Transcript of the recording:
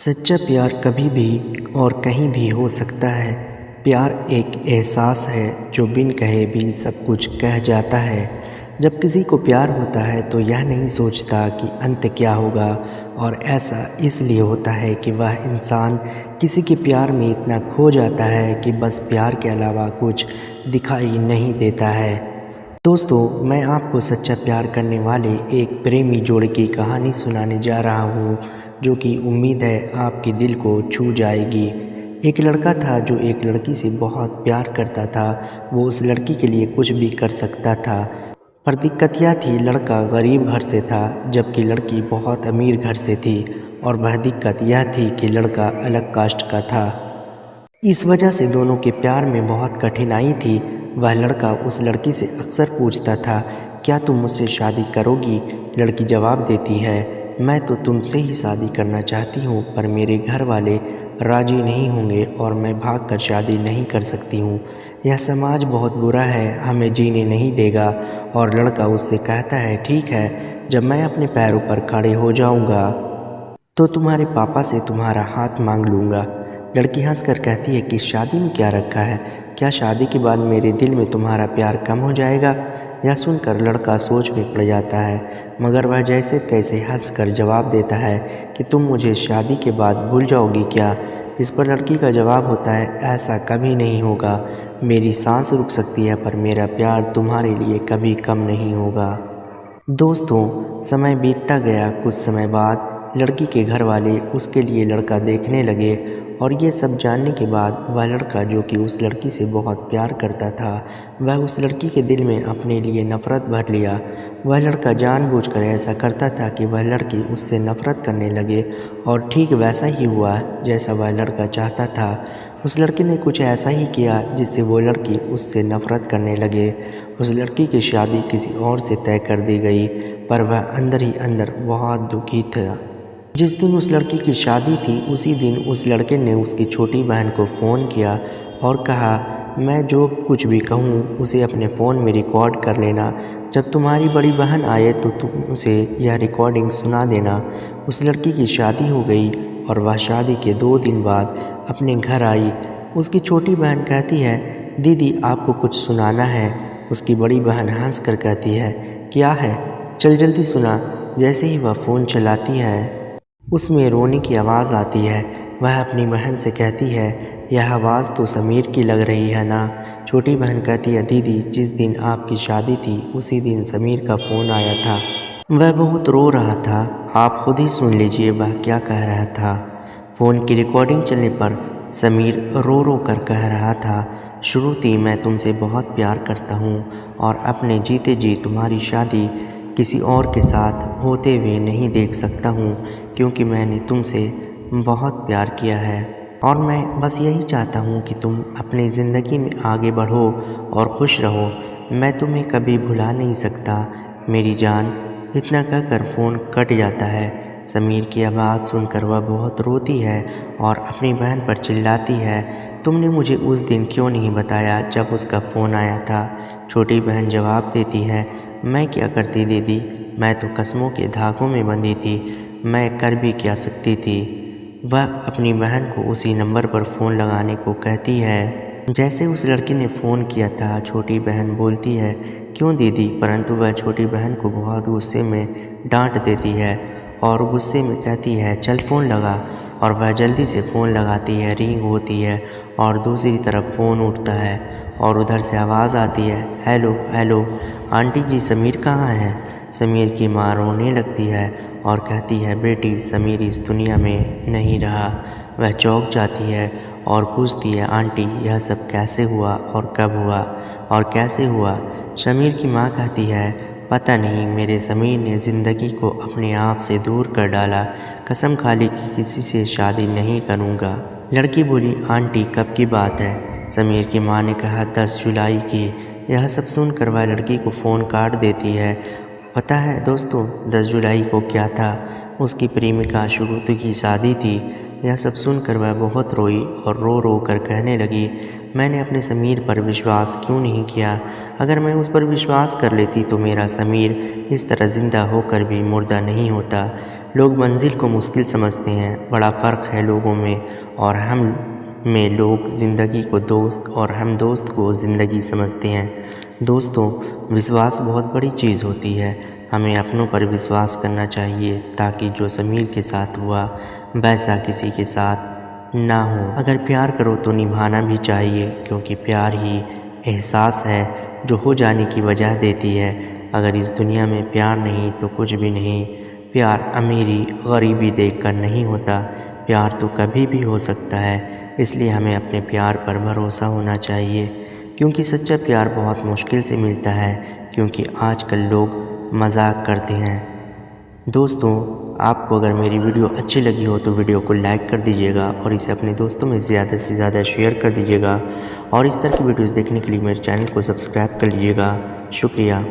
सच्चा प्यार कभी भी और कहीं भी हो सकता है। प्यार एक एहसास है जो बिन कहे भी सब कुछ कह जाता है। जब किसी को प्यार होता है तो यह नहीं सोचता कि अंत क्या होगा, और ऐसा इसलिए होता है कि वह इंसान किसी के प्यार में इतना खो जाता है कि बस प्यार के अलावा कुछ दिखाई नहीं देता है। दोस्तों, मैं आपको सच्चा प्यार करने वाले एक प्रेमी जोड़े की कहानी सुनाने जा रहा हूँ, जो कि उम्मीद है आपके दिल को छू जाएगी। एक लड़का था जो एक लड़की से बहुत प्यार करता था। वो उस लड़की के लिए कुछ भी कर सकता था, पर दिक्कत यह थी, लड़का गरीब घर से था जबकि लड़की बहुत अमीर घर से थी। और वह दिक्कत यह थी कि लड़का अलग कास्ट का था। इस वजह से दोनों के प्यार में बहुत कठिनाई थी। वह लड़का उस लड़की से अक्सर पूछता था, क्या तुम मुझसे शादी करोगी? लड़की जवाब देती है, मैं तो तुमसे ही शादी करना चाहती हूँ, पर मेरे घर वाले राजी नहीं होंगे और मैं भागकर शादी नहीं कर सकती हूँ। यह समाज बहुत बुरा है, हमें जीने नहीं देगा। और लड़का उससे कहता है, ठीक है, जब मैं अपने पैरों पर खड़े हो जाऊँगा तो तुम्हारे पापा से तुम्हारा हाथ मांग लूँगा। लड़की हंसकर कहती है कि शादी में क्या रखा है? क्या शादी के बाद मेरे दिल में तुम्हारा प्यार कम हो जाएगा? यह सुनकर लड़का सोच में पड़ जाता है, मगर वह जैसे तैसे हंसकर जवाब देता है कि तुम मुझे शादी के बाद भूल जाओगी क्या? इस पर लड़की का जवाब होता है, ऐसा कभी नहीं होगा। मेरी सांस रुक सकती है, पर मेरा प्यार तुम्हारे लिए कभी कम नहीं होगा। दोस्तों, समय बीतता गया। कुछ समय बाद लड़की के घर वाले उसके लिए लड़का देखने लगे, और ये सब जानने के बाद वह लड़का, जो कि उस लड़की से बहुत प्यार करता था, वह उस लड़की के दिल में अपने लिए नफ़रत भर लिया। वह लड़का जानबूझकर ऐसा करता था कि वह लड़की उससे नफ़रत करने लगे, और ठीक वैसा ही हुआ जैसा वह लड़का चाहता था। उस लड़के ने कुछ ऐसा ही किया जिससे वो लड़की उससे नफ़रत करने लगे। उस लड़की की शादी किसी और से तय कर दी गई, पर वह अंदर ही अंदर बहुत दुखी था। जिस दिन उस लड़की की शादी थी, उसी दिन उस लड़के ने उसकी छोटी बहन को फ़ोन किया और कहा, मैं जो कुछ भी कहूँ उसे अपने फ़ोन में रिकॉर्ड कर लेना। जब तुम्हारी बड़ी बहन आए तो तुम उसे यह रिकॉर्डिंग सुना देना। उस लड़की की शादी हो गई और वह शादी के 2 दिन बाद अपने घर आई। उसकी छोटी बहन कहती है, दीदी आपको कुछ सुनाना है। उसकी बड़ी बहन हंसकर कहती है, क्या है? चल जल्दी सुना। जैसे ही वह फ़ोन चलाती है, उसमें रोने की आवाज़ आती है। वह अपनी बहन से कहती है, यह आवाज़ तो समीर की लग रही है ना? छोटी बहन कहती है, दीदी जिस दिन आपकी शादी थी उसी दिन समीर का फ़ोन आया था। वह बहुत रो रहा था, आप खुद ही सुन लीजिए वह क्या कह रहा था। फ़ोन की रिकॉर्डिंग चलने पर समीर रो रो कर कह रहा था, श्रुति मैं तुमसे बहुत प्यार करता हूँ और अपने जीते जी तुम्हारी शादी किसी और के साथ होते हुए नहीं देख सकता हूँ, क्योंकि मैंने तुमसे बहुत प्यार किया है और मैं बस यही चाहता हूँ कि तुम अपनी ज़िंदगी में आगे बढ़ो और खुश रहो। मैं तुम्हें कभी भुला नहीं सकता मेरी जान। इतना कहकर फ़ोन कट जाता है। समीर की आवाज़ सुनकर वह बहुत रोती है और अपनी बहन पर चिल्लाती है, तुमने मुझे उस दिन क्यों नहीं बताया जब उसका फ़ोन आया था? छोटी बहन जवाब देती है, मैं क्या करती दीदी, मैं तो कसमों के धागों में बंधी थी, मैं कर भी क्या सकती थी। वह अपनी बहन को उसी नंबर पर फ़ोन लगाने को कहती है जैसे उस लड़की ने फ़ोन किया था। छोटी बहन बोलती है, क्यों दीदी? परंतु वह छोटी बहन को बहुत गुस्से में डांट देती है और गुस्से में कहती है, चल फ़ोन लगा। और वह जल्दी से फ़ोन लगाती है, रिंग होती है और दूसरी तरफ फ़ोन उठता है और उधर से आवाज़ आती है, हेलो हेलो आंटी जी, समीर कहाँ है? समीर की माँ रोने लगती है और कहती है, बेटी समीर इस दुनिया में नहीं रहा। वह चौंक जाती है और पूछती है, आंटी यह सब कैसे हुआ और कब हुआ और कैसे हुआ? समीर की माँ कहती है, पता नहीं, मेरे समीर ने ज़िंदगी को अपने आप से दूर कर डाला। कसम खा ली कि किसी से शादी नहीं करूँगा। लड़की बोली, आंटी कब की बात है? समीर की माँ ने कहा, 10 जुलाई की। यह सब सुनकर वह लड़की को फ़ोन काट देती है। पता है दोस्तों, 10 जुलाई को क्या था? उसकी प्रेमिका श्रुति की शादी थी। यह सब सुनकर वह बहुत रोई और रो रो कर कहने लगी, मैंने अपने समीर पर विश्वास क्यों नहीं किया? अगर मैं उस पर विश्वास कर लेती तो मेरा समीर इस तरह ज़िंदा होकर भी मुर्दा नहीं होता। लोग मंजिल को मुश्किल समझते हैं, बड़ा फ़र्क है लोगों में और हम में। लोग ज़िंदगी को दोस्त और हम दोस्त को ज़िंदगी समझते हैं। दोस्तों, विश्वास बहुत बड़ी चीज़ होती है। हमें अपनों पर विश्वास करना चाहिए ताकि जो समीर के साथ हुआ वैसा किसी के साथ ना हो। अगर प्यार करो तो निभाना भी चाहिए, क्योंकि प्यार ही एहसास है जो हो जाने की वजह देती है। अगर इस दुनिया में प्यार नहीं तो कुछ भी नहीं। प्यार अमीरी गरीबी देखकर नहीं होता, प्यार तो कभी भी हो सकता है। इसलिए हमें अपने प्यार पर भरोसा होना चाहिए, क्योंकि सच्चा प्यार बहुत मुश्किल से मिलता है, क्योंकि आजकल लोग मजाक करते हैं। दोस्तों, आपको अगर मेरी वीडियो अच्छी लगी हो तो वीडियो को लाइक कर दीजिएगा और इसे अपने दोस्तों में ज़्यादा से ज़्यादा शेयर कर दीजिएगा। और इस तरह की वीडियोस देखने के लिए मेरे चैनल को सब्सक्राइब कर लीजिएगा। शुक्रिया।